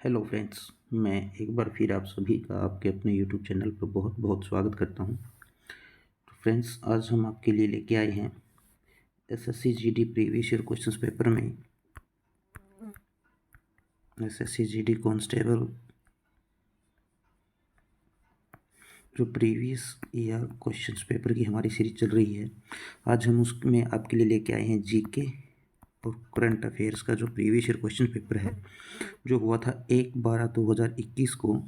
Hello friends, मैं एक बार फिर आप सभी का आपके अपने यूट्यूब चैनल पर बहुत बहुत स्वागत करता हूं। तो फ्रेंड्स, आज हम आपके लिए लेके आए हैं SSC GD previous year questions paper में एसएससी जीडी कांस्टेबल जो प्रीवियस ईयर क्वेश्चंस पेपर की हमारी सीरीज चल रही है। आज हम उसमें आपके लिए लेके आए हैं जीके और करंट अफेयर्स का जो प्रीवियस ईयर क्वेश्चन पेपर है, जो हुआ था 1/12/2021 को।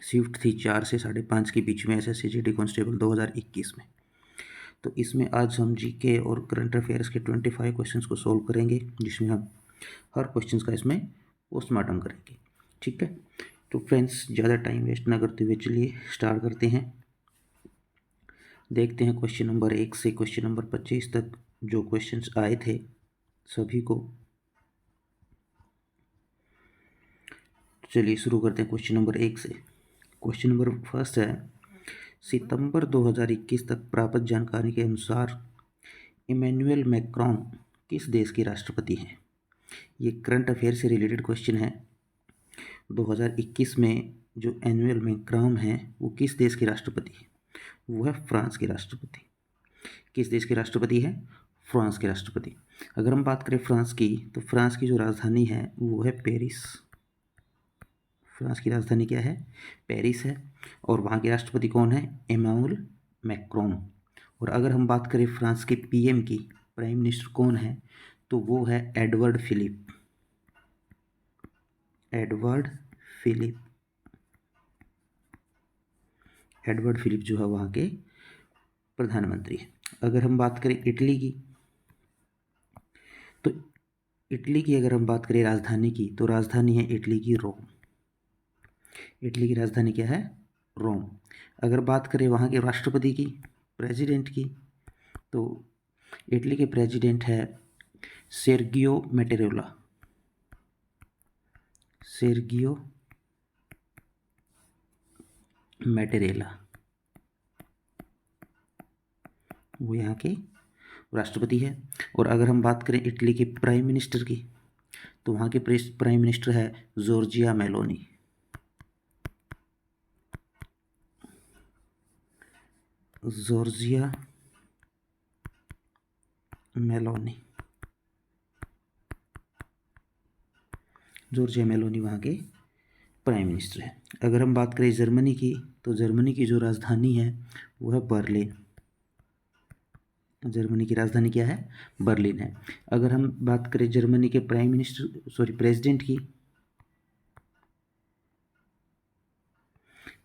शिफ्ट थी 4 से 5:30 के बीच में एसएससी जीडी कांस्टेबल 2021 में। तो इसमें आज हम जीके और करंट अफेयर्स के 25 क्वेश्चंस को सॉल्व करेंगे, जिसमें हम हर क्वेश्चंस का इसमें पोस्टमार्टम करेंगे। ठीक है, तो फ्रेंड्स, ज़्यादा टाइम वेस्ट ना करते हुए चलिए स्टार्ट करते हैं। देखते हैं क्वेश्चन नंबर 1 से क्वेश्चन नंबर 25 तक जो क्वेश्चंस आए थे सभी को। चलिए शुरू करते हैं क्वेश्चन नंबर 1 से। क्वेश्चन नंबर फर्स्ट है, सितंबर 2021 तक प्राप्त जानकारी के अनुसार इमैनुअल मैक्रोन किस देश के राष्ट्रपति हैं? ये करंट अफेयर से रिलेटेड क्वेश्चन है। 2021 में जो एनुअल मैक्रोन है वो किस देश के राष्ट्रपति है? वो है फ्रांस के राष्ट्रपति। किस देश के राष्ट्रपति है? फ्रांस के राष्ट्रपति। अगर हम बात करें फ्रांस की, तो फ्रांस की जो राजधानी है वो है पेरिस। फ्रांस की राजधानी क्या है? पेरिस है। और वहाँ के राष्ट्रपति कौन है? Emmanuel Macron. और अगर हम बात करें फ्रांस के पीएम की, प्राइम मिनिस्टर कौन है, तो वो है Edouard Philippe. Edouard Philippe. Edouard Philippe जो है वहाँ के प्रधानमंत्री हैं। अगर हम बात करें इटली की, तो इटली की अगर हम बात करें राजधानी की, तो राजधानी है इटली की रोम। इटली की राजधानी क्या है? रोम। अगर बात करें वहाँ के राष्ट्रपति की, प्रेसिडेंट की, तो इटली के प्रेसिडेंट है सेर्गियो मैटेरेला। सेर्गियो मैटेरेला वो यहाँ के राष्ट्रपति है। और अगर हम बात करें इटली के प्राइम मिनिस्टर की, तो वहाँ के प्राइम मिनिस्टर है Giorgia Meloni. Giorgia Meloni. Giorgia Meloni वहाँ के प्राइम मिनिस्टर है। अगर हम बात करें जर्मनी की, तो जर्मनी की जो राजधानी है वो है बर्लिन। जर्मनी की राजधानी क्या है? बर्लिन है। अगर हम बात करें जर्मनी के प्रेसिडेंट की,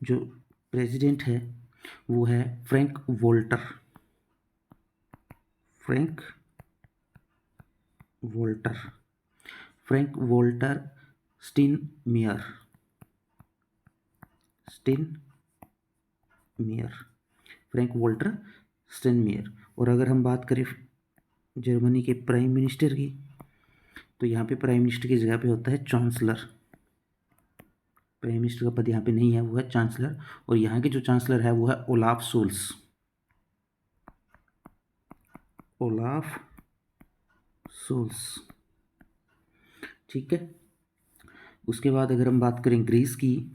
जो प्रेसिडेंट है वो है Frank Walter. Frank Walter. Frank Walter Steinmeier. Steinmeier. Frank Walter Steinmeier. और अगर हम बात करें जर्मनी के प्राइम मिनिस्टर की, तो यहाँ पे प्राइम मिनिस्टर की जगह पे होता है चांसलर। प्राइम मिनिस्टर का पद यहाँ पे नहीं है, वो है चांसलर। और यहाँ के जो चांसलर है वो है ओलाफ सोल्स। Olaf souls. ठीक है। उसके बाद अगर हम बात करें ग्रीस की,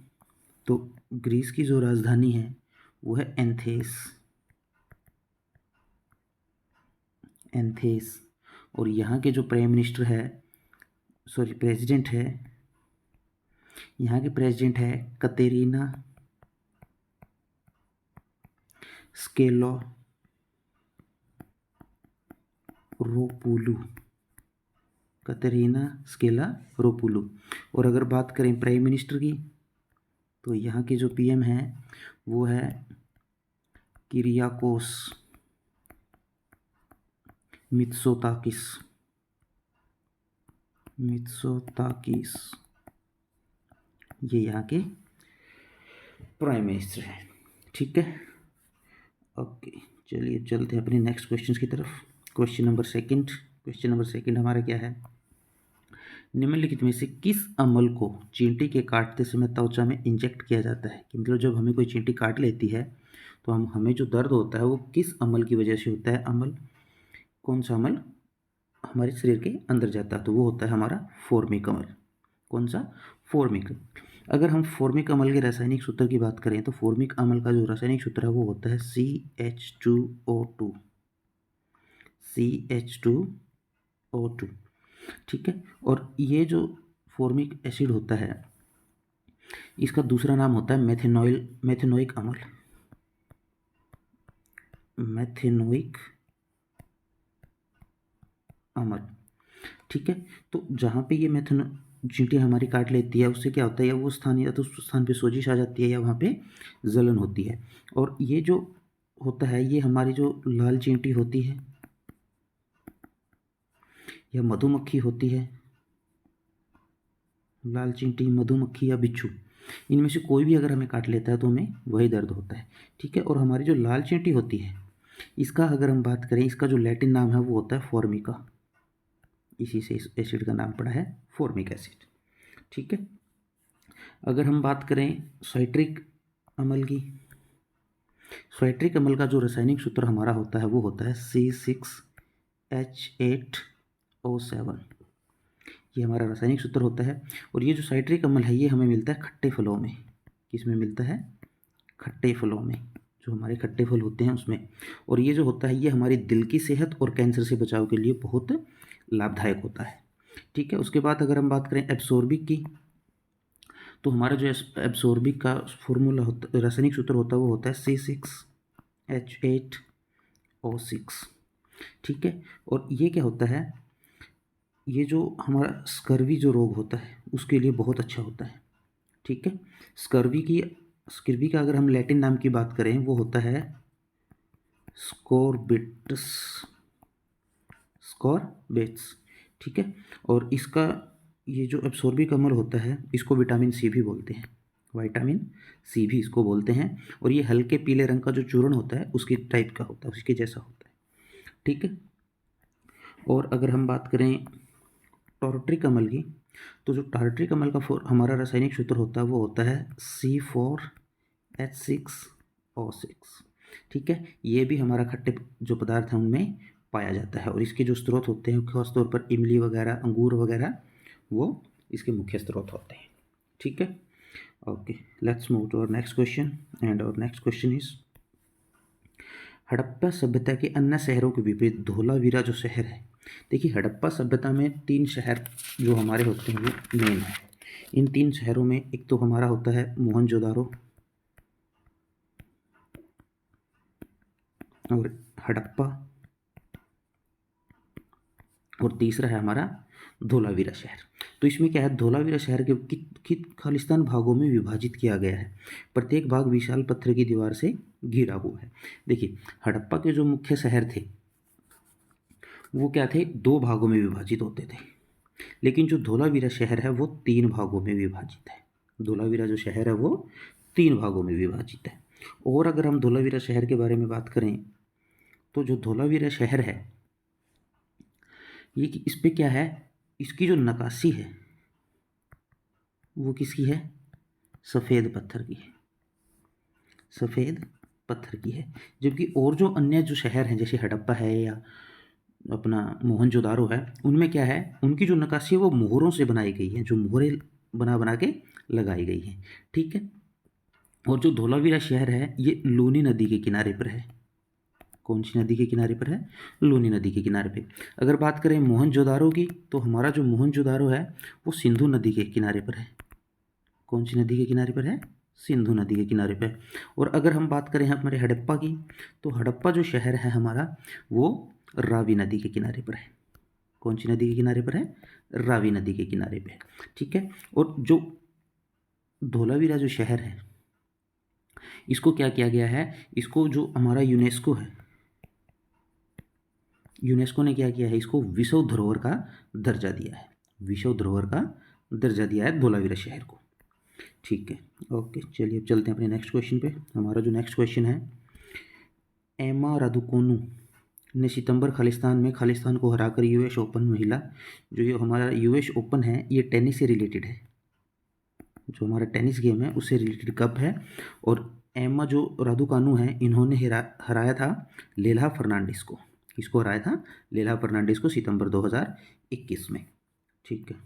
तो ग्रीस की जो राजधानी है वो है एंथेस। एंथेस। और यहाँ के जो प्रेसिडेंट है, यहाँ के प्रेसिडेंट है कतेरीना स्केलोरोपुलू। कतेरीना स्केलोरोपुलू। और अगर बात करें प्राइम मिनिस्टर की, तो यहाँ के जो पीएम है वो है किरियाकोस मित्सोताकिस। मित्सोताकिस ये यहाँ के प्राइम मिनिस्टर हैं। ठीक है, ओके। चलिए चलते हैं अपने नेक्स्ट क्वेश्चन की तरफ। क्वेश्चन नंबर सेकंड हमारा क्या है? निम्नलिखित में से किस अमल को चींटी के काटते समय त्वचा में इंजेक्ट किया जाता है? कि मतलब जब हमें कोई चींटी काट लेती है तो हमें जो दर्द होता है वो किस अमल की वजह से होता है? अमल कौन सा अमल हमारे शरीर के अंदर जाता है? तो वो होता है हमारा फॉर्मिक अमल। कौन सा? फॉर्मिक। अगर हम फॉर्मिक अम्ल के रासायनिक सूत्र की बात करें तो फॉर्मिक अम्ल का जो रासायनिक सूत्र है वो होता है CH2O2। CH2O2, ठीक है। और ये जो फॉर्मिक एसिड होता है इसका दूसरा नाम होता है मेथेनोइक अम्ल। मेथेनोइक अम्ल, ठीक है। तो जहाँ पे ये मेथेनो चींटी हमारी काट लेती है उससे क्या होता है, या वो स्थान या तो उस स्थान पे सोजिश आ जाती है या वहाँ पे जलन होती है। और ये जो होता है ये हमारी जो लाल चींटी होती है या मधुमक्खी होती है, लाल चींटी, मधुमक्खी या बिच्छू, इनमें से कोई भी अगर हमें काट लेता है तो हमें वही दर्द होता है, ठीक है। और हमारी जो लाल चींटी होती है इसका अगर हम बात करें, इसका जो लैटिन नाम है वो होता है फॉर्मिका। इसी से इस एसिड का नाम पड़ा है फॉर्मिक एसिड, ठीक है। अगर हम बात करें साइट्रिक अम्ल की, साइट्रिक अम्ल का जो रासायनिक सूत्र हमारा होता है वो होता है C6H8O7। ये हमारा रासायनिक सूत्र होता है। और ये जो साइट्रिक अम्ल है ये हमें मिलता है खट्टे फलों में। किसमें मिलता है? खट्टे फलों में, जो हमारे खट्टे फल होते हैं उसमें। और ये जो होता है ये हमारी दिल की सेहत और कैंसर से बचाव के लिए बहुत लाभदायक होता है, ठीक है। उसके बाद अगर हम बात करें एब्सोर्बिक की, तो हमारा जो एब्सोर्बिक का फॉर्मूला होता, रासायनिक सूत्र होता है वो होता है C6H8O6, ठीक है। और ये क्या होता है, ये जो हमारा स्कर्वी जो रोग होता है उसके लिए बहुत अच्छा होता है, ठीक है। स्कर्वी का अगर हम लैटिन नाम की बात करें वो होता है स्कोरबिटस, स्कोरबिट्स, ठीक है। और इसका ये जो एब्सोर्बिक अम्ल होता है इसको विटामिन सी भी बोलते हैं, विटामिन सी भी इसको बोलते हैं। और ये हल्के पीले रंग का जो चूर्ण होता है उसकी टाइप का होता है, उसके जैसा होता है, ठीक है। और अगर हम बात करें टार्ट्रिक अम्ल की, तो जो टार्ट्रिक अम्ल का हमारा रासायनिक सूत्र होता है वो होता है C4H6O6, ठीक है। ये भी हमारा खट्टे जो पदार्थ हैं उनमें पाया जाता है। और इसके जो स्रोत होते हैं खासतौर पर इमली वगैरह, अंगूर वगैरह, वो इसके मुख्य स्रोत होते हैं, ठीक है। Okay, let's move to our next question. And our next question is, Harappa सभ्यता के अन्य शहरों के विपरीत धोलावीरा जो शहर है, देखिए हड़प्पा सभ्यता में 3 शहर जो हमारे होते हैं वो मेन है। इन 3 शहरों में एक तो हमारा होता है मोहनजोदारो और हड़प्पा, और तीसरा है हमारा धोलावीरा शहर। तो इसमें क्या है, धोलावीरा शहर के खालिस्तान भागों में विभाजित किया गया है। प्रत्येक भाग विशाल पत्थर की दीवार से घिरा हुआ है। देखिए हड़प्पा के जो मुख्य शहर थे वो क्या थे, 2 भागों में विभाजित होते थे। लेकिन जो धोलावीरा शहर है वो 3 भागों में विभाजित है। धोलावीरा जो शहर है वो 3 भागों में विभाजित है। और अगर हम धोलावीरा शहर के बारे में बात करें तो जो धोलावीरा शहर है ये इस पे क्या है, इसकी जो नक्काशी है वो किसकी है? सफ़ेद पत्थर की है, सफ़ेद पत्थर की है। जबकि और जो अन्य जो शहर हैं जैसे हड़प्पा है या अपना मोहनजोदारो है, उनमें क्या है, उनकी जो नक्काशी है वो मोहरों से बनाई गई है, जो मोहरें बना बना के लगाई गई हैं, ठीक है। और जो धोलावीरा शहर है ये लूनी नदी के किनारे पर है। कौन सी नदी के किनारे पर है? लूनी नदी के किनारे पे। अगर बात करें मोहनजोदारो की, तो हमारा जो मोहनजोदारो है वो सिंधु नदी के किनारे पर है। कौन सी नदी के किनारे पर है? सिंधु नदी के किनारे पे। और अगर हम बात करें हमारे हड़प्पा की, तो हड़प्पा जो शहर है हमारा वो रावी नदी के किनारे पर है। कौन सी नदी के किनारे पर है? रावी नदी के किनारे पे, ठीक है। और जो धोलावीरा जो शहर है इसको क्या किया गया है, इसको जो हमारा यूनेस्को है, यूनेस्को ने क्या किया है, इसको विश्व धरोहर का दर्जा दिया है। विश्व धरोहर का दर्जा दिया है धोलावीरा शहर को, ठीक है। ओके, चलिए अब चलते हैं अपने नेक्स्ट क्वेश्चन पे। हमारा जो नेक्स्ट क्वेश्चन है, एमा रादुकोनू ने सितंबर खालिस्तान को हराकर यूएस ओपन महिला, जो ये हमारा यूएस ओपन है ये टेनिस से रिलेटेड है, जो हमारा टेनिस गेम है उससे रिलेटेड कप है। और एमा जो रादुकानू है इन्होंने हराया था लेला फर्नांडिस को। किसको हराया था? लेला फर्नांडिस को, सितंबर 2021 में, ठीक है।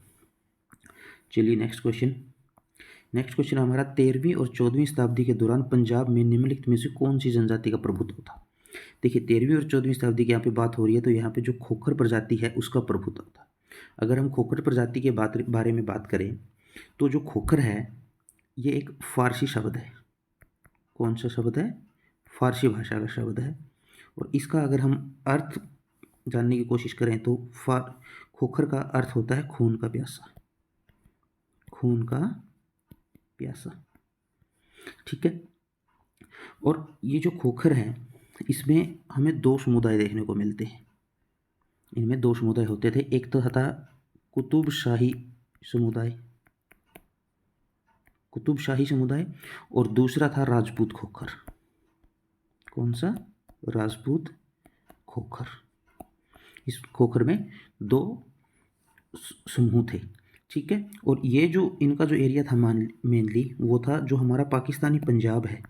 चलिए नेक्स्ट क्वेश्चन हमारा 13वीं और 14वीं शताब्दी के दौरान पंजाब में निम्नलिखित में से कौन सी जनजाति का प्रभुत्व था। देखिए 13वीं और 14वीं शताब्दी की यहाँ पे बात हो रही है, तो यहाँ पे जो खोखर प्रजाति है उसका प्रभुत्व था। अगर हम खोखर प्रजाति के बारे में बात करें तो जो खोखर है ये एक फारसी शब्द है। कौन सा शब्द है? फारसी भाषा का शब्द है। और इसका अगर हम अर्थ जानने की कोशिश करें तो खोखर का अर्थ होता है खून का प्यासा। खून का प्यासा, ठीक है। और ये जो खोखर है इसमें हमें दो समुदाय देखने को मिलते हैं। इनमें दो समुदाय होते थे, एक तो था कुतुबशाही समुदाय और दूसरा था राजपूत खोखर। कौन सा? राजपूत खोखर। इस खोखर में दो समूह थे, ठीक है। और ये जो इनका जो एरिया था मेनली वो था जो हमारा पाकिस्तानी पंजाब है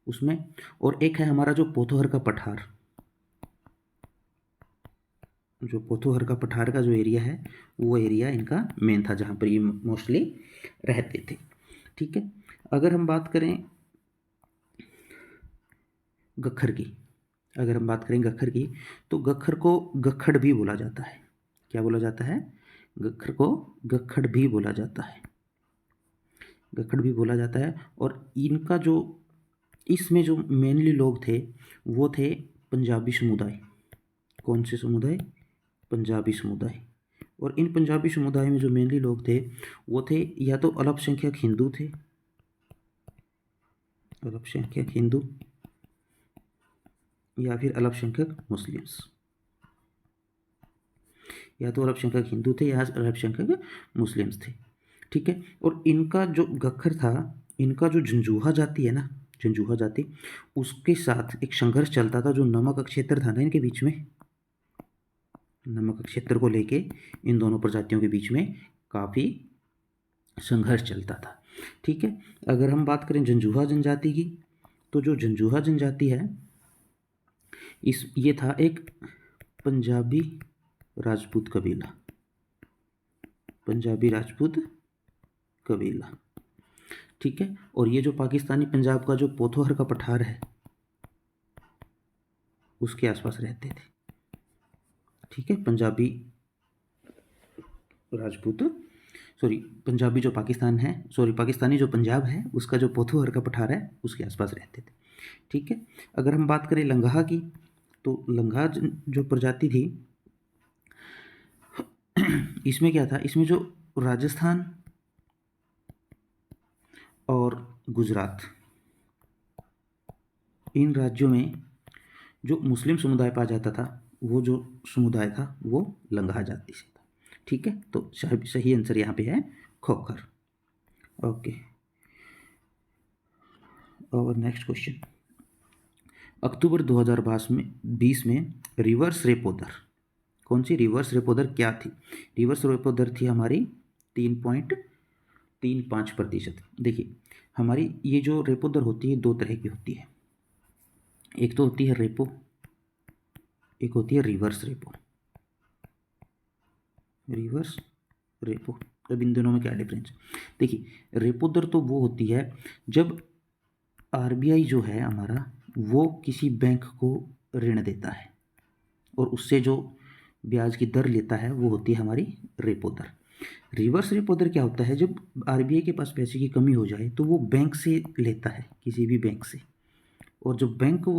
उसमें, और एक है हमारा जो पोथोहर का पठार। जो पोथोहर का पठार का जो एरिया है वो एरिया इनका मेन था जहाँ पर ये मोस्टली रहते थे, ठीक है। अगर हम बात करें गखर की, तो गखर को गखड़ भी बोला जाता है। क्या बोला जाता है? गखर को गखड़ भी बोला जाता है। और इनका जो इसमें जो मेनली लोग थे वो थे पंजाबी समुदाय। कौन से समुदाय? पंजाबी समुदाय। और इन पंजाबी समुदाय में जो मेनली लोग थे वो थे या तो अल्पसंख्यक हिंदू थे, या फिर अल्पसंख्यक मुस्लिम्स। या तो अल्पसंख्यक हिंदू थे या अल्पसंख्यक मुस्लिम्स थे, ठीक है। और इनका जो गखर था, इनका जो झंझुआ जाति है ना, झंझुआ जाति, उसके साथ एक संघर्ष चलता था जो नमक क्षेत्र था ना इनके बीच में। नमक क्षेत्र को लेके इन दोनों प्रजातियों के बीच में काफ़ी संघर्ष चलता था, ठीक है। अगर हम बात करें झंझुआ जनजाति की, तो जो झंझुआ जनजाति है ये था एक पंजाबी राजपूत कबीला, ठीक है। और ये जो पाकिस्तानी पंजाब का जो पोथोहर का पठार है उसके आसपास रहते थे, ठीक है। पंजाबी पाकिस्तानी जो पंजाब है उसका जो पोथोहर का पठार है उसके आसपास रहते थे, ठीक है। अगर हम बात करें लंगाह की, तो लंगाह जो प्रजाति थी इसमें क्या था? इसमें जो राजस्थान और गुजरात, इन राज्यों में जो मुस्लिम समुदाय पाया जाता था वो जो समुदाय था वो लंगाह जाति से था, ठीक है। तो सही आंसर यहाँ पे है खोखर। ओके, और नेक्स्ट क्वेश्चन, अक्टूबर 2020 में रिवर्स रेपो दर, कौन सी रिवर्स रेपो दर क्या थी? रिवर्स रेपो दर थी हमारी 3.35%। देखिए हमारी ये जो रेपो दर होती है दो तरह की होती है, एक तो होती है रेपो, एक होती है रिवर्स रेपो। अब इन दोनों में क्या डिफरेंस? देखिए रेपो दर तो वो होती है जब आरबीआई जो है हमारा वो किसी बैंक को ऋण देता है और उससे जो ब्याज की दर लेता है वो होती है हमारी रेपो दर। रिवर्स रेपो दर क्या होता है? जब आरबीआई के पास पैसे की कमी हो जाए तो वो बैंक से लेता है, किसी भी बैंक से, और जो बैंक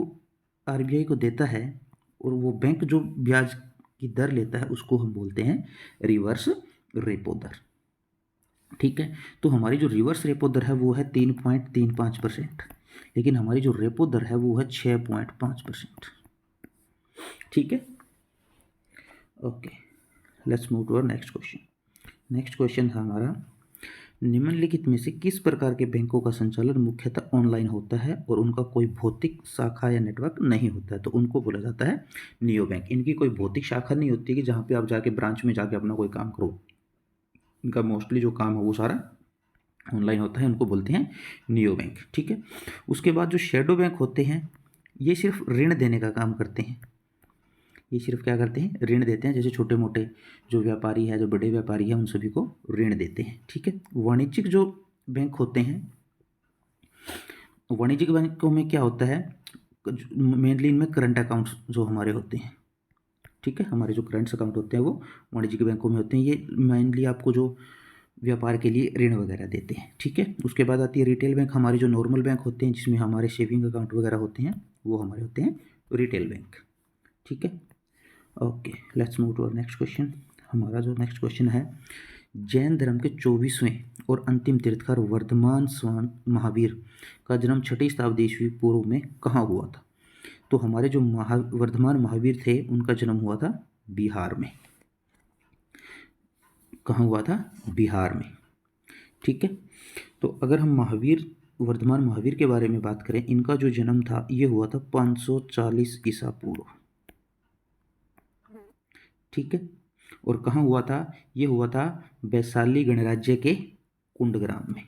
आरबीआई को देता है और वो बैंक जो ब्याज की दर लेता है उसको हम बोलते हैं रिवर्स रेपो दर, ठीक है। तो हमारी जो रिवर्स रेपो दर है वो है 3.35%, लेकिन हमारी जो रेपो दर है वो है 6.5%, ठीक है। Okay, let's move to our next question था हमारा, निम्नलिखित में से किस प्रकार के बैंकों का संचालन मुख्यतः ऑनलाइन होता है और उनका कोई भौतिक शाखा या नेटवर्क नहीं होता है? तो उनको बोला जाता है नियो बैंक। इनकी कोई भौतिक शाखा नहीं होती कि जहाँ पे आप जाके ब्रांच में जाके अपना कोई काम करो, इनका मोस्टली जो काम है वो सारा ऑनलाइन होता है, उनको बोलते हैं नियो बैंक, ठीक है। उसके बाद जो शेडो बैंक होते हैं ये सिर्फ ऋण देने का काम करते हैं, ये सिर्फ क्या करते हैं, ऋण देते हैं। जैसे छोटे मोटे जो व्यापारी है, जो बड़े व्यापारी है, उन सभी को ऋण देते हैं। ठीक है। वाणिज्यिक जो बैंक होते हैं, वाणिज्यिक बैंकों में क्या होता है, मेनली इनमें करंट अकाउंट्स जो हमारे होते हैं। ठीक है, हमारे जो करंट अकाउंट होते हैं वो वाणिज्यिक बैंकों में होते हैं। ये मेनली आपको जो व्यापार के लिए ऋण वगैरह देते हैं। ठीक है। उसके बाद आती है रिटेल बैंक। हमारे जो नॉर्मल बैंक होते हैं जिसमें हमारे सेविंग अकाउंट वगैरह होते हैं, वो हमारे होते हैं रिटेल बैंक। ठीक है। Okay, let's move to our next question. हमारा जो नेक्स्ट क्वेश्चन है, जैन धर्म के 24वें और अंतिम तीर्थंकर वर्धमान स्वान महावीर का जन्म 6वीं शताब्दी ईस्वी पूर्व में कहाँ हुआ था? तो हमारे जो वर्धमान महावीर थे उनका जन्म हुआ था बिहार में। कहाँ हुआ था? बिहार में। ठीक है। तो अगर हम वर्धमान महावीर के बारे में बात करें, इनका जो जन्म था ये हुआ था 540 ईसा पूर्व। ठीक है। और कहाँ हुआ था? ये हुआ था वैशाली गणराज्य के कुंडग्राम में।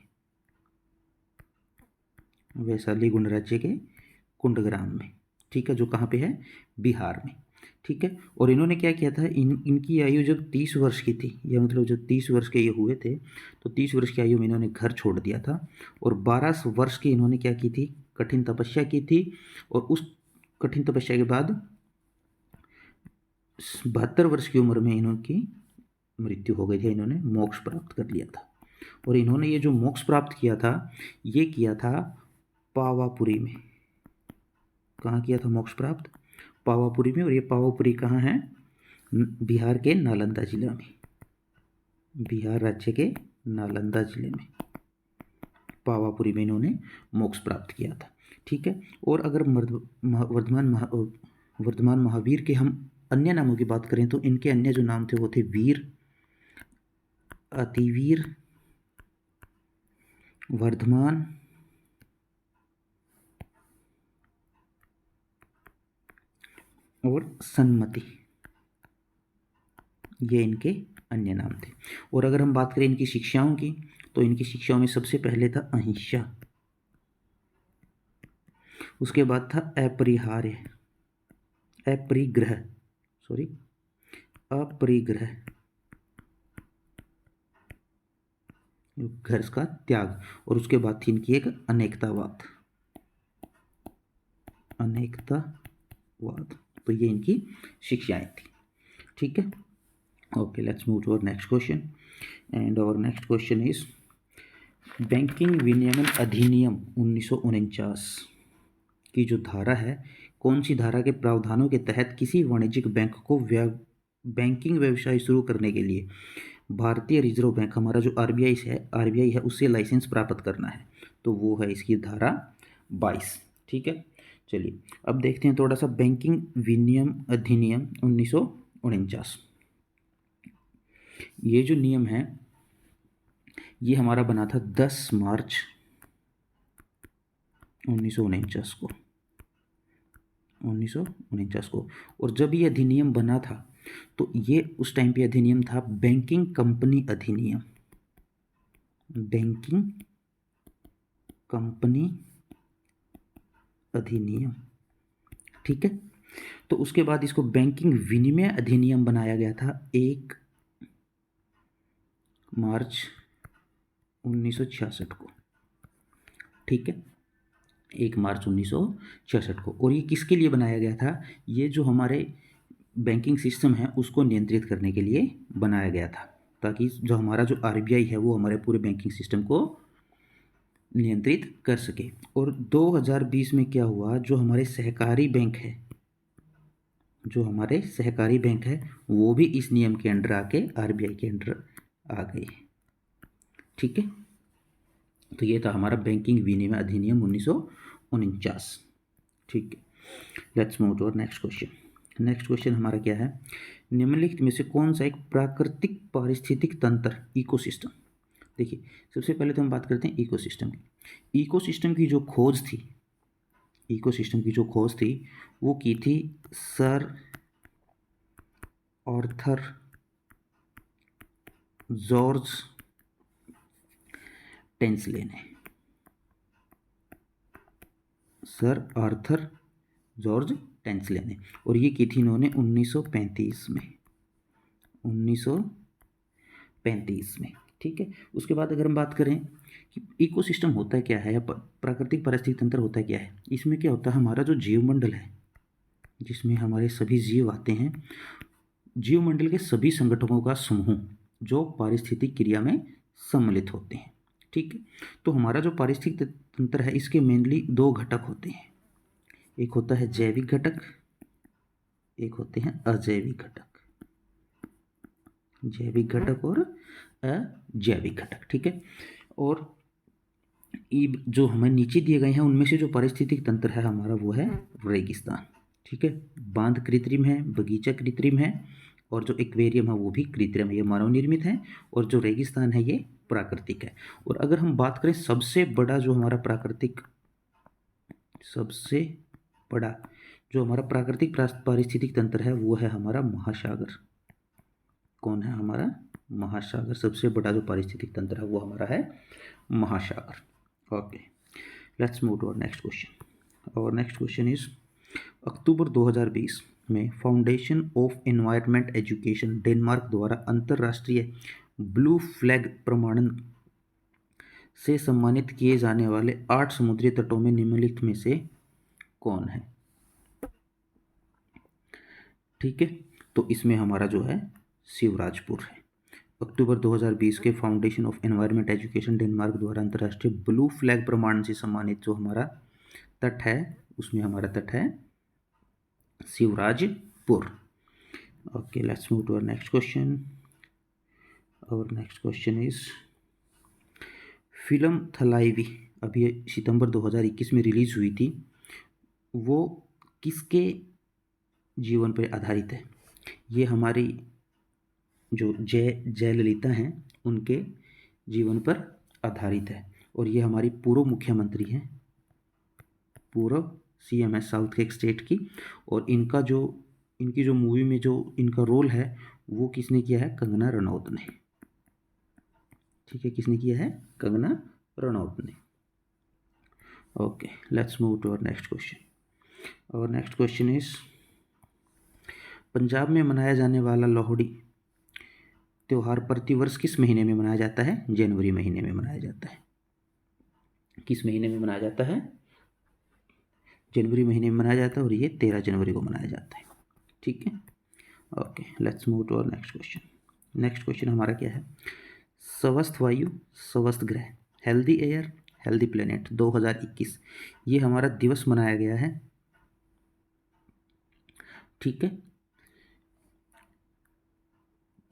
वैशाली गणराज्य के कुंडग्राम में। ठीक है, जो कहाँ पे है? बिहार में। ठीक है। और इन्होंने क्या किया था, इनकी आयु जब 30 वर्ष की थी, या मतलब जब 30 वर्ष के ये हुए थे, तो 30 वर्ष की आयु में इन्होंने घर छोड़ दिया था। और 12 वर्ष की इन्होंने क्या की थी? कठिन तपस्या की थी। और उस कठिन तपस्या के बाद 72 वर्ष की उम्र में इनकी मृत्यु हो गई थी। इन्होंने मोक्ष प्राप्त कर लिया था। और इन्होंने ये जो मोक्ष प्राप्त किया था, ये किया था पावापुरी में। कहाँ किया था मोक्ष प्राप्त? पावापुरी में। और ये पावापुरी कहाँ है? बिहार के नालंदा जिला में। बिहार राज्य के नालंदा जिले में पावापुरी में इन्होंने मोक्ष प्राप्त किया था। ठीक है। और अगर वर्धमान महावीर के हम अन्य नामों की बात करें, तो इनके अन्य जो नाम थे वो थे वीर, अतिवीर, वर्धमान, और सन्मति। ये इनके अन्य नाम थे। और अगर हम बात करें इनकी शिक्षाओं की, तो इनकी शिक्षाओं में सबसे पहले था अहिंसा। उसके बाद था अपरिहार्य, अपरिग्रह, सॉरी, अपरिग्रह, घर का त्याग। और उसके बाद थी इनकी एक अनेकतावाद, अनेकतावाद। तो ये इनकी शिक्षाएं थी। ठीक है। Okay, let's move to our next question. And our next question is, banking विनियमन अधिनियम 1949 की जो धारा है, कौन सी धारा के प्रावधानों के तहत किसी वाणिज्यिक बैंक को बैंकिंग व्यवसाय शुरू करने के लिए भारतीय रिजर्व बैंक, हमारा जो आरबीआई है उससे लाइसेंस प्राप्त करना है? तो वो है इसकी धारा 22। ठीक है। चलिए अब देखते हैं थोड़ा सा बैंकिंग विनियम अधिनियम 1949। ये जो नियम है ये हमारा बना था 10 मार्च 1949 को, 1949 को। और जब ये अधिनियम बना था, तो ये उस टाइम पे अधिनियम था बैंकिंग कंपनी अधिनियम, बैंकिंग कंपनी अधिनियम। ठीक है। तो उसके बाद इसको बैंकिंग विनिमय अधिनियम बनाया गया था 1 मार्च 1966 को। ठीक है, 1 मार्च 1966 को। और ये किसके लिए बनाया गया था? ये जो हमारे बैंकिंग सिस्टम है उसको नियंत्रित करने के लिए बनाया गया था, ताकि जो हमारा जो आरबीआई है वो हमारे पूरे बैंकिंग सिस्टम को नियंत्रित कर सके। और 2020 में क्या हुआ, जो हमारे सहकारी बैंक है, जो हमारे सहकारी बैंक है वो भी इस नियम के अंडर आके आरबीआई के अंडर आ गए। ठीक है। तो ये था हमारा बैंकिंग विनियम अधिनियम 1949। ठीक है। Let's move to next question. Next question हमारा क्या है, निम्नलिखित में से कौन सा एक प्राकृतिक पारिस्थितिक तंत्र, इकोसिस्टम? देखिए, सबसे पहले तो हम बात करते हैं इकोसिस्टम की। इकोसिस्टम की जो खोज थी, इकोसिस्टम की जो खोज थी वो की थी सर आर्थर जॉर्ज टेंसले ने। सर आर्थर जॉर्ज टेंसले ने, और ये की थी इन्होंने 1935 में, 1935 में। ठीक है। उसके बाद अगर हम बात करें कि इकोसिस्टम होता है क्या है, या प्राकृतिक पारिस्थितिक तंत्र होता है क्या है, इसमें क्या होता है, हमारा जो जीवमंडल है जिसमें हमारे सभी जीव आते हैं, जीवमंडल के सभी संगठनों का समूह जो पारिस्थितिक क्रिया में सम्मिलित होते हैं। ठीक है। तो हमारा जो पारिस्थितिक तंत्र है इसके मेनली दो घटक होते हैं, एक होता है जैविक घटक, एक होते हैं अजैविक घटक, जैविक घटक और अजैविक घटक। ठीक है। और जो हमें नीचे दिए गए हैं उनमें से जो पारिस्थितिक तंत्र है हमारा वो है रेगिस्तान। ठीक है। बांध कृत्रिम है, बगीचा कृत्रिम है, और जो एक्वेरियम है वो भी कृत्रिम है, ये मानव निर्मित है, और जो रेगिस्तान है ये प्राकृतिक है। और अगर हम बात करें सबसे बड़ा जो हमारा प्राकृतिक पारिस्थितिक तंत्र है वो है हमारा महासागर। कौन है हमारा? महासागर। सबसे बड़ा जो पारिस्थितिक तंत्र है वो हमारा है महासागर। Okay, let's move to our next question. और नेक्स्ट क्वेश्चन इज, अक्टूबर 2020 में foundation of environment education Denmark द्वारा अंतर्राष्ट्रीय ब्लू फ्लैग प्रमाणन से सम्मानित किए जाने वाले 8 समुद्री तटों में निम्नलिखित में से कौन है? ठीक है। तो इसमें हमारा जो है शिवराजपुर है। अक्टूबर 2020 के foundation of environment education Denmark द्वारा अंतर्राष्ट्रीय ब्लू फ्लैग प्रमाण से सम्मानित जो हमारा तट है उसमें हमारा तट है Shivrajpur. Okay, let's move to our next question. और next question is, film Thalaivi अभी सितंबर 2021 में रिलीज हुई थी, वो किसके जीवन पर आधारित है? ये हमारी जो जयललिता हैं उनके जीवन पर आधारित है, और ये हमारी पूर्व मुख्यमंत्री हैं, पूर्व सीएम है साउथ के एक स्टेट की, और इनकी जो मूवी में जो इनका रोल है वो किसने किया है? कंगना रनौत ने। ठीक है, किसने किया है? कंगना रनौत ने। Okay, let's move to our next question. और नेक्स्ट क्वेश्चन इज, पंजाब में मनाया जाने वाला लोहड़ी त्योहार प्रतिवर्ष किस महीने में मनाया जाता है? जनवरी महीने में मनाया जाता है। किस महीने में मनाया जाता है? जनवरी महीने में मनाया जाता है, और ये 13 जनवरी को मनाया जाता है। ठीक है। Okay, let's move to our next question. Next question हमारा क्या है? स्वस्थ वायु स्वस्थ ग्रह, हेल्दी एयर हेल्दी प्लेनेट 2021 ये हमारा दिवस मनाया गया है। ठीक है,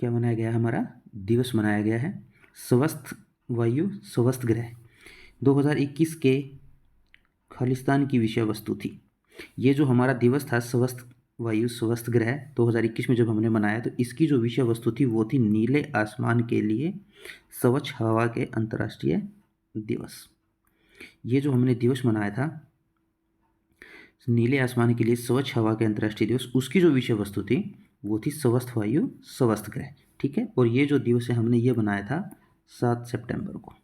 क्या मनाया गया है? हमारा दिवस मनाया गया है स्वस्थ वायु स्वस्थ ग्रह। 2021 के खालिस्तान की विषय वस्तु थी। ये जो हमारा दिवस था स्वस्थ वायु स्वस्थ ग्रह 2021 में जब हमने मनाया, तो इसकी जो विषय वस्तु थी वो थी नीले आसमान के लिए स्वच्छ हवा के अंतर्राष्ट्रीय दिवस। ये जो हमने दिवस मनाया था नीले आसमान के लिए स्वच्छ हवा के अंतर्राष्ट्रीय दिवस, उसकी जो विषय वस्तु थी वो थी स्वस्थ वायु स्वस्थ ग्रह। ठीक है। और ये जो दिवस है हमने ये बनाया था 7 सितंबर को।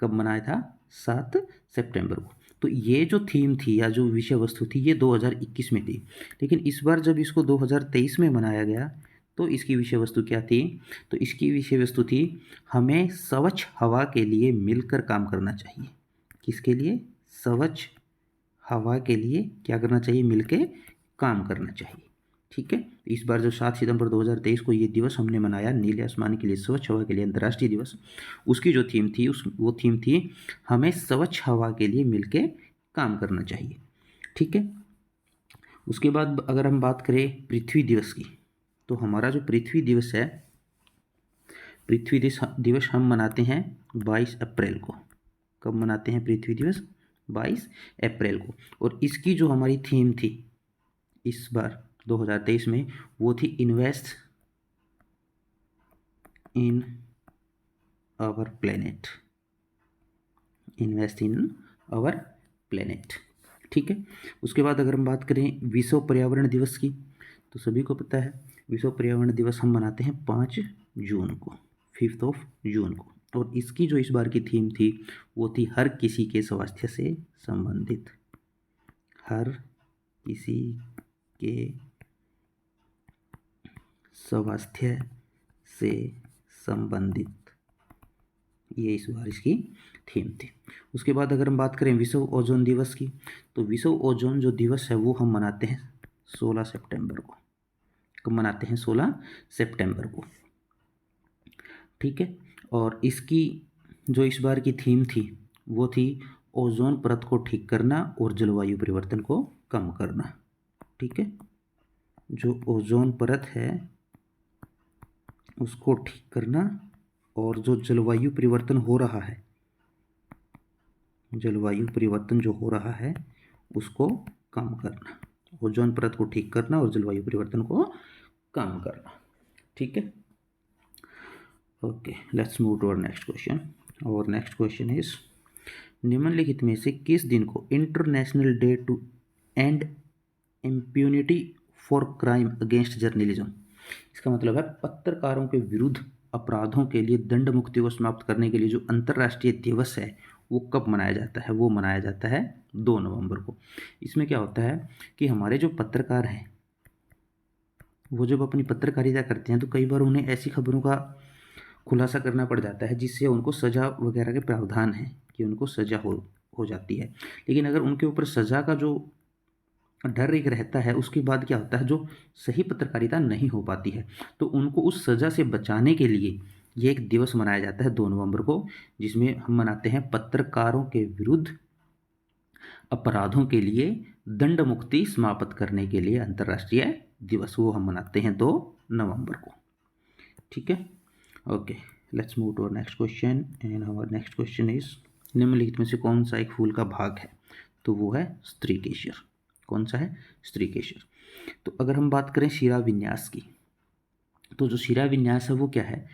कब मनाया था? 7 सितंबर को। तो ये जो थीम थी या जो विषय वस्तु थी ये 2021 में थी, लेकिन इस बार जब इसको 2023 में मनाया गया तो इसकी विषय वस्तु क्या थी? तो इसकी विषय वस्तु थी, हमें स्वच्छ हवा के लिए मिलकर काम करना चाहिए। किसके लिए? स्वच्छ हवा के लिए क्या करना चाहिए? मिलके काम करना चाहिए। ठीक है। इस बार जो 7 सितंबर 2023 को ये दिवस हमने मनाया नीले आसमान के लिए स्वच्छ हवा के लिए अंतर्राष्ट्रीय दिवस, उसकी जो थीम थी वो थीम थी हमें स्वच्छ हवा के लिए मिलके काम करना चाहिए। ठीक है। उसके बाद अगर हम बात करें पृथ्वी दिवस की, तो हमारा जो पृथ्वी दिवस है, पृथ्वी दिवस हम मनाते हैं 22 अप्रैल को। कब मनाते हैं पृथ्वी दिवस? 22 अप्रैल को। और इसकी जो हमारी थीम थी इस बार 2023 में वो थी invest in our planet. Invest in our planet. ठीक है। उसके बाद अगर हम बात करें विश्व पर्यावरण दिवस की, तो सभी को पता है विश्व पर्यावरण दिवस हम मनाते हैं 5 जून को, 5 जून को। और इसकी जो इस बार की थीम थी वो थी हर किसी के स्वास्थ्य से संबंधित। हर किसी के स्वास्थ्य से संबंधित, ये इस बार इसकी थीम थी। उसके बाद अगर हम बात करें विश्व ओजोन दिवस की, तो विश्व ओजोन जो दिवस है वो हम मनाते हैं 16 सितंबर को। कब मनाते हैं? 16 सितंबर को। ठीक है। और इसकी जो इस बार की थीम थी वो थी ओजोन परत को ठीक करना और जलवायु परिवर्तन को कम करना। ठीक है। जो ओजोन परत है उसको ठीक करना और जो जलवायु परिवर्तन हो रहा है, जलवायु परिवर्तन जो हो रहा है उसको कम करना। ओजोन परत को ठीक करना और जलवायु परिवर्तन को कम करना। ठीक है। Okay, let's move to our next question. और नेक्स्ट क्वेश्चन इज, निम्नलिखित में से किस दिन को international day to end impunity for crime against journalism, इसका मतलब है पत्रकारों के विरुद्ध अपराधों के लिए दंड मुक्ति को समाप्त करने के लिए जो अंतर्राष्ट्रीय दिवस है वो कब मनाया जाता है? वो मनाया जाता है 2 नवंबर को। इसमें क्या होता है कि हमारे जो पत्रकार हैं वो जब अपनी पत्रकारिता करते हैं तो कई बार उन्हें ऐसी खबरों का खुलासा करना पड़ जाता है जिससे उनको सज़ा वगैरह के प्रावधान है कि उनको सज़ा हो जाती है। लेकिन अगर उनके ऊपर सज़ा का जो डर एक रहता है उसके बाद क्या होता है, जो सही पत्रकारिता नहीं हो पाती है तो उनको उस सज़ा से बचाने के लिए ये एक दिवस मनाया जाता है 2 नवंबर को, जिसमें हम मनाते हैं पत्रकारों के विरुद्ध अपराधों के लिए दंड मुक्ति समाप्त करने के लिए अंतर्राष्ट्रीय दिवस, वो हम मनाते हैं 2 नवंबर को। ठीक है। Okay, let's move to our next question and our next question is, निम्नलिखित में से कौन सा एक फूल का भाग है? तो वो है स्त्रीकेसर। कौन सा है? स्त्रीकेसर। तो अगर हम बात करें शिरा विन्यास की, तो जो शिरा विन्यास है वो क्या है?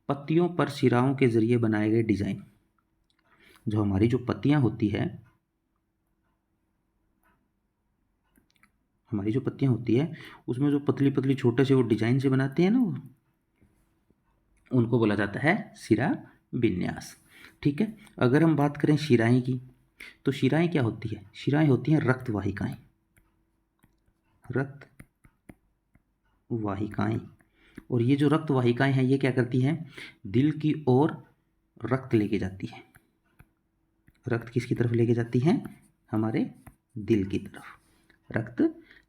पत्तियों पर शिराओं के जरिए बनाए गए डिजाइन। जो हमारी जो पत्तियां होती है, हमारी जो पत्तियां होती है उसमें जो पतली पतली छोटे से वो डिजाइन से बनाते हैं ना, उनको बोला जाता है शिरा विन्यास। ठीक है। अगर हम बात करें शिराएं की, तो शिराएं क्या होती है? शिराएं होती हैं रक्त वाहिकाएं। रक्त वाहिकाएं। और ये जो रक्त वाहिकाएं हैं ये क्या करती हैं? दिल की ओर रक्त लेके जाती है। रक्त किसकी तरफ लेके जाती हैं? हमारे दिल की तरफ रक्त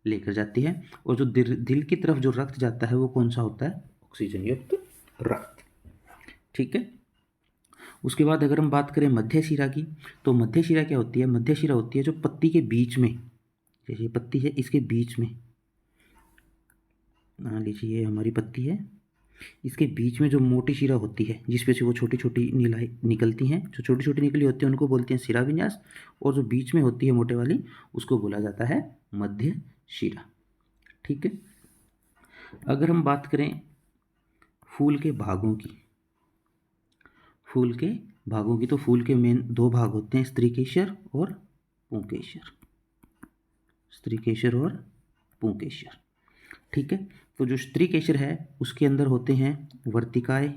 लेकर जाती है। और जो दिल की तरफ जो रक्त जाता है वो कौन सा होता है? ऑक्सीजन युक्त रक्त। ठीक है। उसके बाद अगर हम बात करें मध्य शिरा की, तो मध्य शिरा क्या होती है? मध्य शिरा होती है जो पत्ती के बीच में, जैसे पत्ती है इसके बीच में, मान लीजिए ये हमारी पत्ती है, इसके बीच में जो मोटी शिरा होती है जिसपे से वो छोटी छोटी नीलाई निकलती हैं, जो छोटी छोटी निकली होती है उनको बोलते हैं शिरा विन्यास। और जो बीच में होती है मोटे वाली उसको बोला जाता है मध्य शिरा। ठीक है। अगर हम बात करें फूल के भागों की, फूल के भागों की, तो फूल के मेन 2 भाग होते हैं, स्त्रीकेसर और पुंकेसर। स्त्रीकेसर और पुंकेसर। ठीक है। तो जो स्त्रीकेसर है उसके अंदर होते हैं वर्तिकाएं,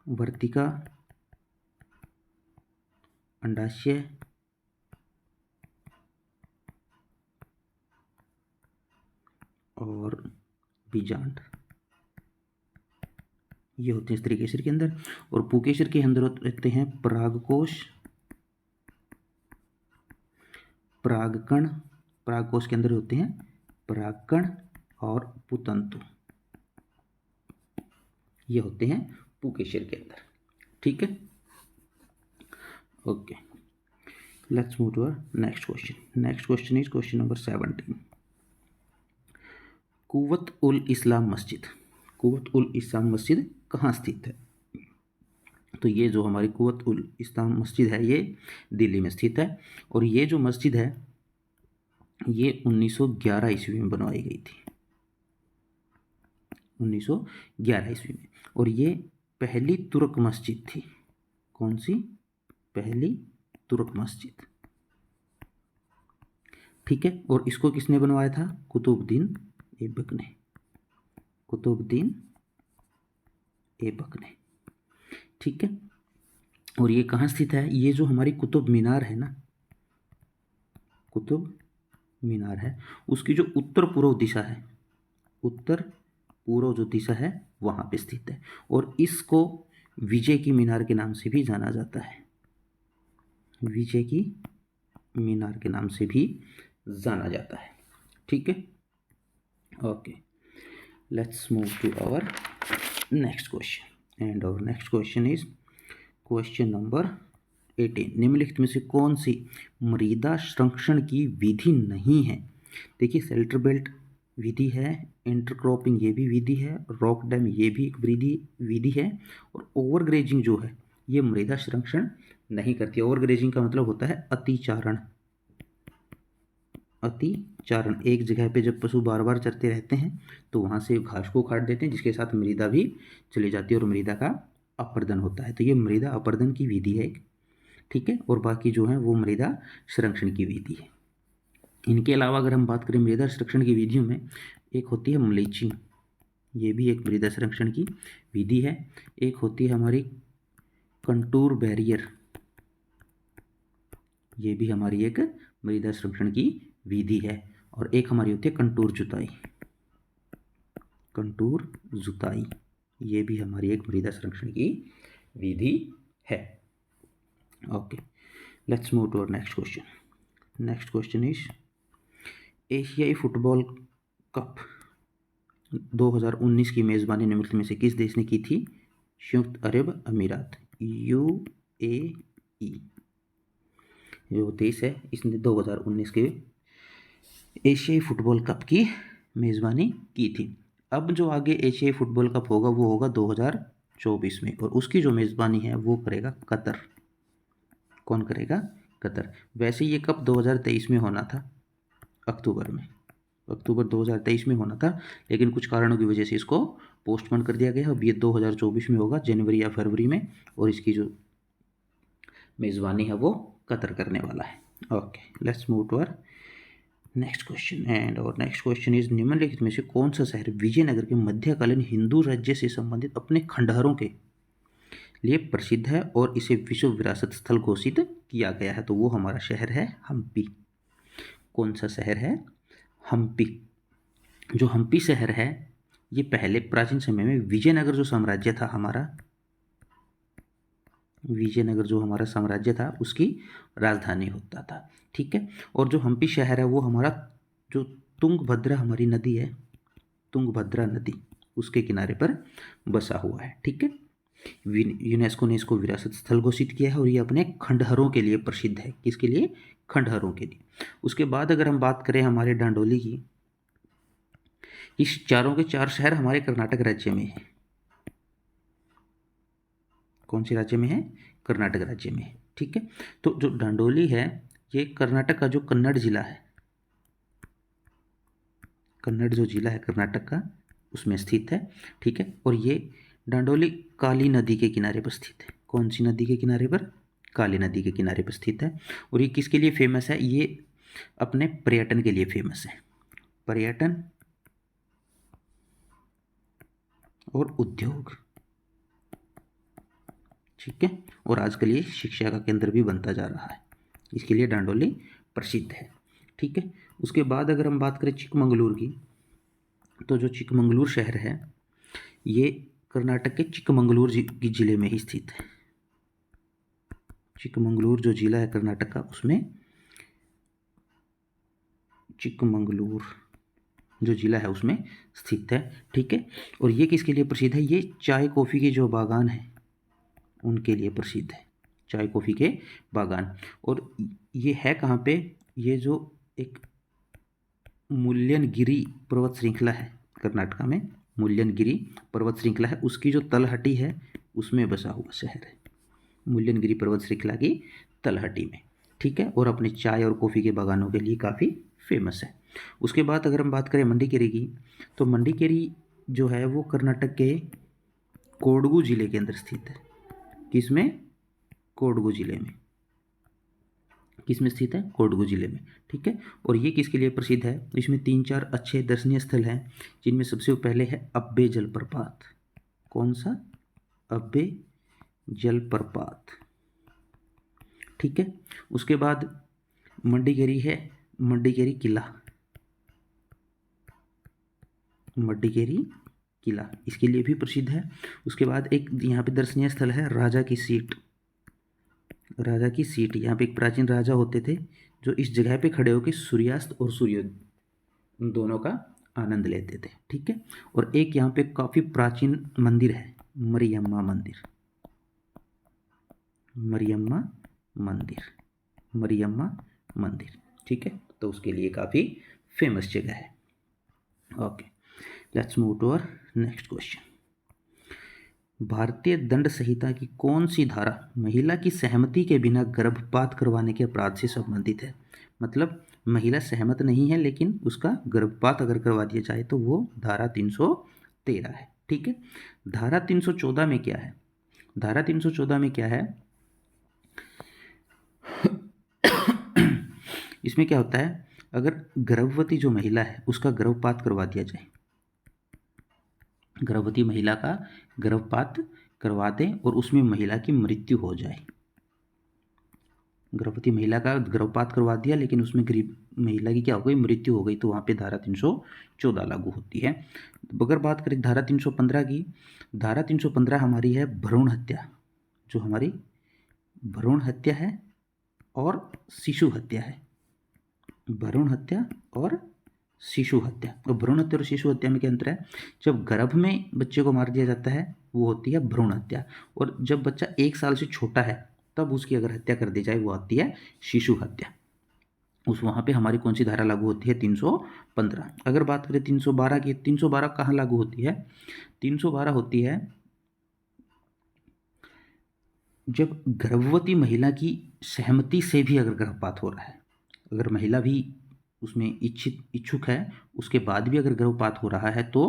वर्तिका, अंडाशय और बीजांड, ये होते हैं स्त्रीकेसर के अंदर। और पुंकेसर के अंदर रहते हैं परागकोश, परागकण, परागकोश के अंदर होते हैं परागकण और पुतंतु, ये होते हैं पुंकेसर के अंदर। ठीक है। Okay, let's move to our next question. Next question is question number 17। Quwwat ul Islam Masjid, Quwwat ul Islam मस्जिद कहाँ स्थित है? तो ये जो हमारी कुव्वत उल इस्लाम मस्जिद है ये दिल्ली में स्थित है। और ये जो मस्जिद है ये 1911 ईस्वी में बनवाई गई थी, 1911 ईस्वी में। और ये पहली तुर्क मस्जिद थी। कौन सी? पहली तुर्क मस्जिद। ठीक है। और इसको किसने बनवाया था? कुतुबुद्दीन ऐबक ने, कुतुबुद्दीन ऐबक ने। ठीक है। और ये कहाँ स्थित है? ये जो हमारी कुतुब मीनार है ना, कुतुब मीनार है, उसकी जो उत्तर पूर्व दिशा है, उत्तर पूर्व जो दिशा है वहाँ पे स्थित है, और इसको विजय की मीनार के नाम से भी जाना जाता है, विजय की मीनार के नाम से भी जाना जाता है। ठीक है, okay, let's move to our next question, and our next question is question number 18। निम्नलिखित में से कौन सी मृदा संरक्षण की विधि नहीं है? देखिए, शेल्टर बेल्ट विधि है, इंटरक्रॉपिंग ये भी विधि है, रॉक डैम ये भी एक विधि है, और ओवरग्रेजिंग जो है ये मृदा संरक्षण नहीं करती। ओवरग्रेजिंग का मतलब होता है अतिचारण। अतिचारण, एक जगह पे जब पशु बार बार चरते रहते हैं तो वहाँ से घास को काट देते हैं, जिसके साथ मृदा भी चली जाती है और मृदा का अपर्दन होता है। तो ये मृदा अपर्दन की विधि है, ठीक है, और बाकी जो है वो मृदा संरक्षण की विधि है। इनके अलावा अगर हम बात करें मृदा संरक्षण की विधियों में, एक होती है मल्चिंग, ये भी एक मृदा संरक्षण की विधि है। एक होती है हमारी कंटूर बैरियर, ये भी हमारी एक मृदा संरक्षण की विधि है। और एक हमारी होती है कंटूर जुताई, कंटूर जुताई ये भी हमारी एक मृदा संरक्षण की विधि है। Okay, let's move to our next question. Next question is एशियाई फुटबॉल कप 2019 की मेज़बानी निम्नलिखित में से किस देश ने की थी? संयुक्त अरब अमीरात, UAE जो देश है, इसने 2019 के एशियाई फुटबॉल कप की मेज़बानी की थी। अब जो आगे एशियाई फुटबॉल कप होगा वो होगा 2024 में, और उसकी जो मेज़बानी है वो करेगा कतर। कौन करेगा? कतर। वैसे ये कप 2023 में होना था, अक्टूबर 2023 में होना था, लेकिन कुछ कारणों की वजह से इसको पोस्टपोन कर दिया गया। अब ये 2024 में होगा, जनवरी या फरवरी में, और इसकी जो मेज़बानी है वो कतर करने वाला है। Okay, let's move to our next question, and और नेक्स्ट क्वेश्चन इज निम्नलिखित में से कौन सा शहर विजयनगर के मध्यकालीन हिंदू राज्य से संबंधित अपने खंडहरों के लिए प्रसिद्ध है और इसे विश्व विरासत स्थल घोषित किया गया है? तो वो हमारा शहर है हम्पी। कौन सा शहर है? हम्पी। जो हम्पी शहर है ये पहले प्राचीन समय में विजयनगर जो साम्राज्य था हमारा, विजयनगर जो हमारा साम्राज्य था उसकी राजधानी होता था। ठीक है, और जो हम्पी शहर है वो हमारा जो तुंगभद्रा हमारी नदी है, तुंगभद्रा नदी, उसके किनारे पर बसा हुआ है। ठीक है, यूनेस्को ने इसको विरासत स्थल घोषित किया है, और ये अपने खंडहरों के लिए प्रसिद्ध है। किसके लिए? खंडहरों के लिए। उसके बाद अगर हम बात करें हमारे डांडोली की, इस चारों के चार शहर हमारे कर्नाटक राज्य में है। कौन से राज्य में है? कर्नाटक राज्य में है। ठीक है, तो जो डांडोली है ये कर्नाटक का जो कन्नड़ जिला है, कन्नड़ जो जिला है कर्नाटक का, उसमें स्थित है। ठीक है, और ये डांडोली काली नदी के किनारे पर स्थित है। कौन सी नदी के किनारे पर? काली नदी के किनारे पर स्थित है। और ये किसके लिए फेमस है? ये अपने पर्यटन के लिए फेमस है, पर्यटन और उद्योग। ठीक है, और आजकल ये शिक्षा का केंद्र भी बनता जा रहा है, इसके लिए डांडोली प्रसिद्ध है। ठीक है, उसके बाद अगर हम बात करें चिकमंगलूर की, तो जो चिकमंगलूर शहर है ये कर्नाटक के चिकमंगलूर जिले में ही स्थित है। चिकमंगलूर जो जिला है कर्नाटक का, उसमें चिकमंगलूर जो जिला है उसमें स्थित है। ठीक है, और ये किसके लिए प्रसिद्ध है? ये चाय कॉफ़ी के जो बागान हैं उनके लिए प्रसिद्ध है, चाय कॉफ़ी के बागान। और ये है कहाँ पे? ये जो एक मुल्यनगिरी पर्वत श्रृंखला है कर्नाटक में, मुल्यनगिरी पर्वत श्रृंखला है, उसकी जो तलहटी है उसमें बसा हुआ शहर है, मुल्यनगिरी पर्वत श्रृंखला की तलहटी में। ठीक है, और अपने चाय और कॉफ़ी के बागानों के लिए काफ़ी फेमस है। उसके बाद अगर हम बात करें मंडीकेरी की, तो मंडीकेरी जो है वो कर्नाटक के कोडगु जिले के अंदर स्थित है। किसमें? कोडगु जिले में। किस में स्थित है? कोडगु जिले में। ठीक है, और ये किसके लिए प्रसिद्ध है? इसमें 3-4 अच्छे दर्शनीय स्थल हैं, जिनमें सबसे पहले है अब्बे जलप्रपात। कौन सा? अब्बे जलप्रपात। ठीक है, उसके बाद मंडीकेरी है मड्डिकेरी किला, मड्डिकेरी किला इसके लिए भी प्रसिद्ध है। उसके बाद एक यहाँ पे दर्शनीय स्थल है राजा की सीट, राजा की सीट। यहाँ पे एक प्राचीन राजा होते थे जो इस जगह पे खड़े होकर सूर्यास्त और सूर्योदय दोनों का आनंद लेते थे। ठीक है। और एक यहाँ पे काफ़ी प्राचीन मंदिर है, मरियम्मा मंदिर, मरियम्मा मंदिर, मरियम्मा मंदिर। ठीक है, तो उसके लिए काफ़ी फेमस जगह है। Okay, let's move to our next question. भारतीय दंड संहिता की कौन सी धारा महिला की सहमति के बिना गर्भपात करवाने के अपराध से संबंधित है? मतलब महिला सहमत नहीं है लेकिन उसका गर्भपात अगर करवा दिया जाए तो वो धारा 313 है। ठीक है। धारा 314 में क्या है? धारा 314 में क्या है? इसमें क्या होता है, अगर गर्भवती जो महिला है उसका गर्भपात करवा दिया जाए, गर्भवती महिला का गर्भपात करवा दें और उसमें महिला की मृत्यु हो जाए, गर्भवती महिला का गर्भपात करवा दिया लेकिन उसमें गरीब महिला की क्या हो गई, मृत्यु हो गई, तो वहाँ पे धारा 314 लागू होती है। अगर बात करें धारा 315 की, धारा 315 हमारी है भ्रूण हत्या, जो हमारी भ्रूण हत्या है और शिशु हत्या है, भ्रूण हत्या और शिशु हत्या। और भ्रूण हत्या और शिशु हत्या में क्या अंतर है? जब गर्भ में बच्चे को मार दिया जाता है वो होती है भ्रूण हत्या, और जब बच्चा 1 साल से छोटा है तब उसकी अगर हत्या कर दी जाए वो आती है शिशु हत्या। उस वहाँ पे हमारी कौन सी धारा लागू होती है? 315। अगर बात करें 312 की, 312 कहाँ लागू होती है? 312 होती है जब गर्भवती महिला की सहमति से भी अगर गर्भपात हो रहा है, अगर महिला भी उसमें इच्छुक है उसके बाद भी अगर गर्भपात हो रहा है तो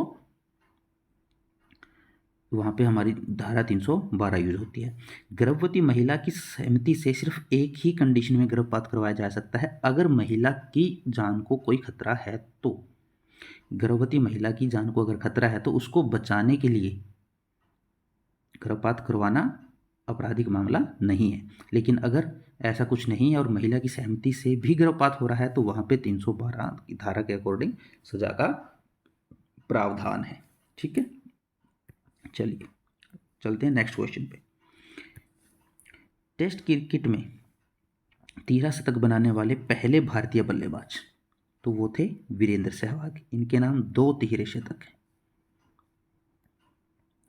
वहाँ पे हमारी धारा 312 यूज होती है। गर्भवती महिला की सहमति से सिर्फ एक ही कंडीशन में गर्भपात करवाया जा सकता है, अगर महिला की जान को कोई खतरा है तो। गर्भवती महिला की जान को अगर खतरा है तो उसको बचाने के लिए गर्भपात करवाना आपराधिक मामला नहीं है। लेकिन अगर ऐसा कुछ नहीं है और महिला की सहमति से भी गर्भपात हो रहा है तो वहाँ पे 312 की धारा के अकॉर्डिंग सजा का प्रावधान है। ठीक है, चलिए चलते हैं नेक्स्ट क्वेश्चन पे। टेस्ट क्रिकेट में 13 शतक बनाने वाले पहले भारतीय बल्लेबाज, तो वो थे वीरेंद्र सहवाग। इनके नाम 2 तिहरे शतक है।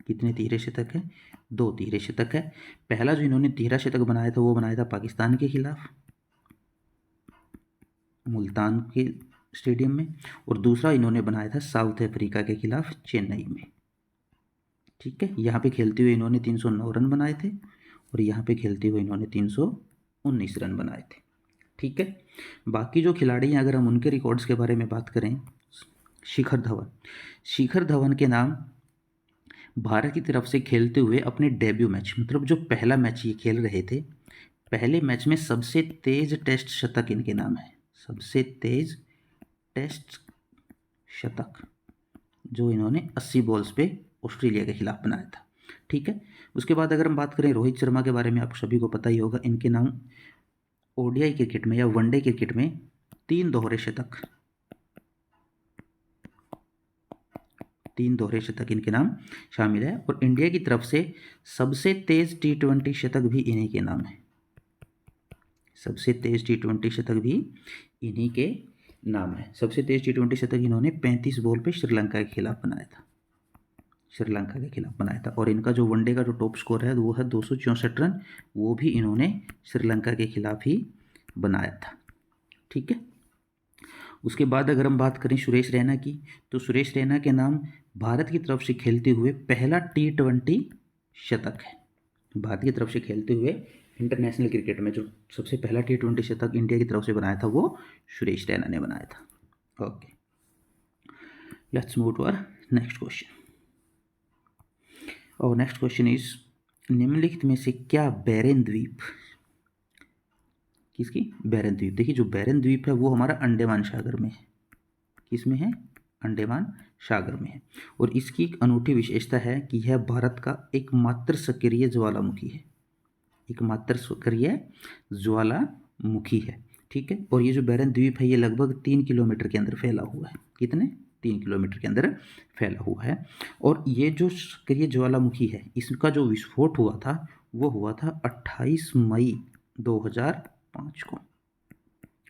कितने तिहरे शतक है? 2 तिहरे शतक है। पहला जो इन्होंने तिहरा शतक बनाया था वो बनाया था पाकिस्तान के खिलाफ मुल्तान के स्टेडियम में, और दूसरा इन्होंने बनाया था साउथ अफ्रीका के खिलाफ चेन्नई में। ठीक है, यहाँ पे खेलते हुए इन्होंने 309 रन बनाए थे और यहाँ पे खेलते हुए इन्होंने 319 रन बनाए थे। ठीक है, बाकी जो खिलाड़ी हैं अगर हम उनके रिकॉर्ड्स के बारे में बात करें, शिखर धवन, शिखर धवन के नाम भारत की तरफ से खेलते हुए अपने डेब्यू मैच, मतलब जो पहला मैच ये खेल रहे थे, पहले मैच में सबसे तेज टेस्ट शतक इनके नाम है, सबसे तेज टेस्ट शतक जो इन्होंने 80 बॉल्स पे ऑस्ट्रेलिया के खिलाफ बनाया था। ठीक है, उसके बाद अगर हम बात करें रोहित शर्मा के बारे में, आप सभी को पता ही होगा, इनके नाम ओडीआई क्रिकेट में या वनडे क्रिकेट में 3 दोहरे शतक, 3 दोहरे शतक इनके नाम शामिल है। और इंडिया की तरफ से सबसे तेज T20 शतक भी इन्हीं के नाम है, सबसे तेज T20 शतक भी इन्हीं के नाम है। सबसे तेज T20 शतक इन्होंने 35 बॉल पे श्रीलंका के खिलाफ बनाया था, श्रीलंका के खिलाफ बनाया था। और इनका जो वनडे का जो टॉप स्कोर है वो है 264 रन, वो भी इन्होंने श्रीलंका के खिलाफ ही बनाया था। ठीक है, उसके बाद अगर हम बात करें सुरेश रैना की, तो सुरेश रैना के नाम भारत की तरफ से खेलते हुए पहला T20 शतक है। भारत की तरफ से खेलते हुए इंटरनेशनल क्रिकेट में जो सबसे पहला T20 शतक इंडिया की तरफ से बनाया था वो सुरेश रैना ने बनाया था। Okay, let's move to our next question. और नेक्स्ट क्वेश्चन इज, निम्नलिखित में से क्या बैरन द्वीप, किसकी? बैरन द्वीप। देखिए जो बैरन द्वीप है वो हमारा अंडमान सागर में है। किस में है? अंडमान सागर में है। और इसकी एक अनूठी विशेषता है कि यह भारत का एकमात्र सक्रिय ज्वालामुखी है, एकमात्र सक्रिय ज्वालामुखी है। ठीक है। और ये जो बैरन द्वीप है ये लगभग 3 किलोमीटर के अंदर फैला हुआ है। कितने? 3 किलोमीटर के अंदर फैला हुआ है। और ये जो सक्रिय ज्वालामुखी है इसका जो विस्फोट हुआ था वो हुआ था 28 मई 2005 को।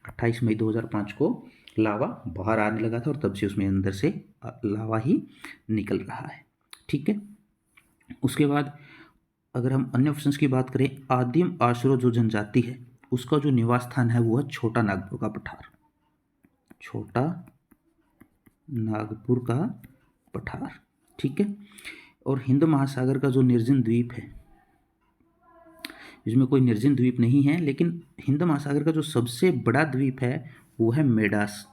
28 मई 2005 को लावा बाहर आने लगा था और तब से उसमें अंदर से लावा ही निकल रहा है। ठीक है। उसके बाद अगर हम अन्य ऑप्शंस की बात करें, आदिम आशरो जो जनजाति है उसका जो निवास स्थान है वो है छोटा नागपुर का पठार। छोटा नागपुर का पठार। ठीक है। और हिंद महासागर का जो निर्जन द्वीप है, इसमें कोई निर्जन द्वीप नहीं है, लेकिन हिंद महासागर का जो सबसे बड़ा द्वीप है वो है मेडागास्कर।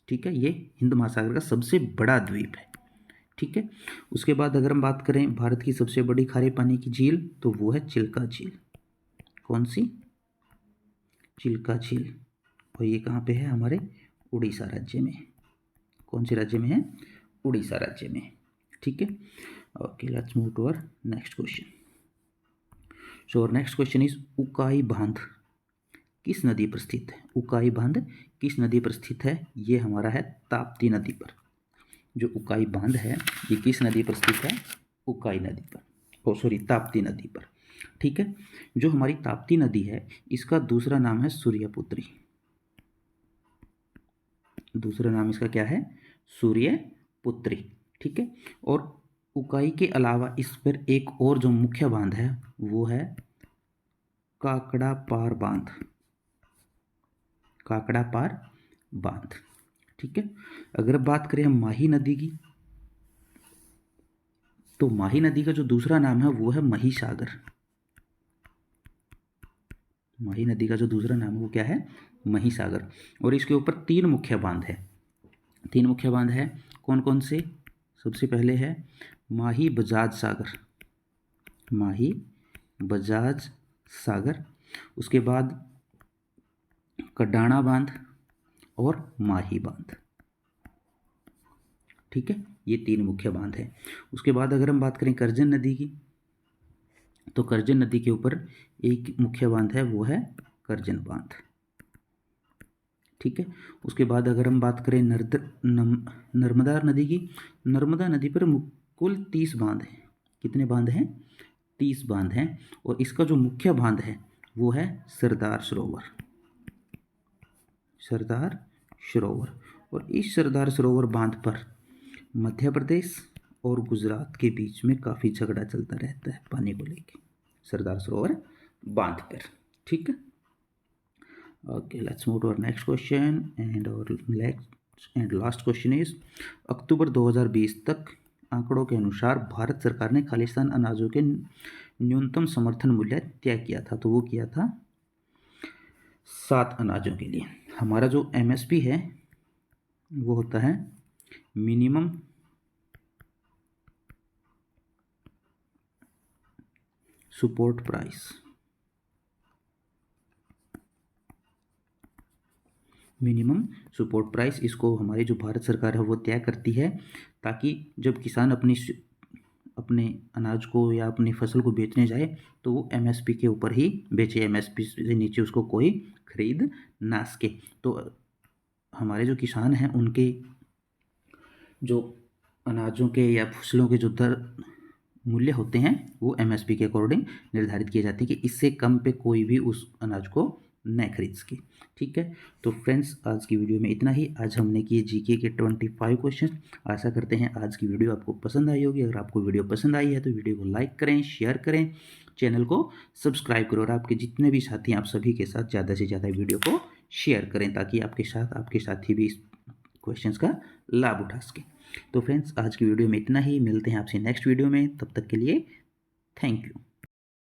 ठीक है। ये हिंद महासागर का सबसे बड़ा द्वीप है। ठीक है। उसके बाद अगर हम बात करें भारत की सबसे बड़ी खारे पानी की झील तो वो है चिल्का झील। कौन सी? चिल्का झील। और ये कहाँ पे है? हमारे उड़ीसा राज्य में। कौन से राज्य में है? उड़ीसा राज्य में। ठीक है। Okay, let's move to our next question. So our next question is Ukai बांध किस नदी पर स्थित है? उकाई बांध किस नदी पर स्थित है? ये हमारा है ताप्ती नदी पर। जो उकाई बांध है ये किस नदी पर स्थित है? उकाई नदी पर, ताप्ती नदी पर। ठीक है। जो हमारी ताप्ती नदी है इसका दूसरा नाम है सूर्यपुत्री। दूसरा नाम इसका क्या है? सूर्यपुत्री। ठीक है। और उकाई के अलावा इस पर एक और जो मुख्य बांध है वो है काकड़ापार बांध। काकड़ापार बांध। ठीक है। अगर बात करें हम माही नदी की तो माही नदी का जो दूसरा नाम है वो है महिसागर। माही नदी का जो दूसरा नाम है वो क्या है? महिसागर। और इसके ऊपर 3 मुख्य बांध है। 3 मुख्य बांध है। कौन कौन से? सबसे पहले है माही बजाज सागर। माही बजाज सागर। उसके बाद कडाना बांध और माही बांध। ठीक है। ये 3 मुख्य बांध है। उसके बाद अगर हम बात करें करजन नदी की तो करजन नदी के ऊपर एक मुख्य बांध है वो है करजन बांध। ठीक है। उसके बाद अगर हम बात करें नर्मदा नदी की, नर्मदा नदी पर कुल 30 बांध हैं। कितने बांध हैं? 30 बांध हैं। और इसका जो मुख्य बांध है वो है सरदार सरोवर। सरदार सरोवर। और इस सरदार सरोवर बांध पर मध्य प्रदेश और गुजरात के बीच में काफ़ी झगड़ा चलता रहता है पानी को लेके, सरदार सरोवर बांध पर। ठीक है। Okay, let's move to our next question and our next and last question is अक्टूबर 2020 तक आंकड़ों के अनुसार भारत सरकार ने खालिस्तान अनाजों के न्यूनतम समर्थन मूल्य तय किया था। तो वो किया था 7 अनाजों के लिए। हमारा जो MSP है वो होता है minimum support price. Minimum support price इसको हमारी जो भारत सरकार है वो तय करती है, ताकि जब किसान अपने अनाज को या अपनी फसल को बेचने जाए तो वो MSP के ऊपर ही बेचे, MSP से नीचे उसको कोई खरीद ना सके। तो हमारे जो किसान हैं उनके जो अनाजों के या फसलों के जो दर मूल्य होते हैं वो MSP के अकॉर्डिंग निर्धारित किए जाते हैं कि इससे कम पे कोई भी उस अनाज को न खरीद सके। ठीक है। तो फ्रेंड्स, आज की वीडियो में इतना ही। आज हमने किए GK के 25 क्वेश्चन। आशा करते हैं आज की वीडियो आपको पसंद आई होगी। अगर आपको वीडियो पसंद आई है तो वीडियो को लाइक करें, शेयर करें, चैनल को सब्सक्राइब करो और आपके जितने भी साथी हैं आप सभी के साथ ज़्यादा से ज़्यादा वीडियो को शेयर करें, ताकि आपके साथी भी इस क्वेश्चन का लाभ उठा सकें। तो फ्रेंड्स, आज की वीडियो में इतना ही। मिलते हैं आपसे नेक्स्ट वीडियो में। तब तक के लिए थैंक यू।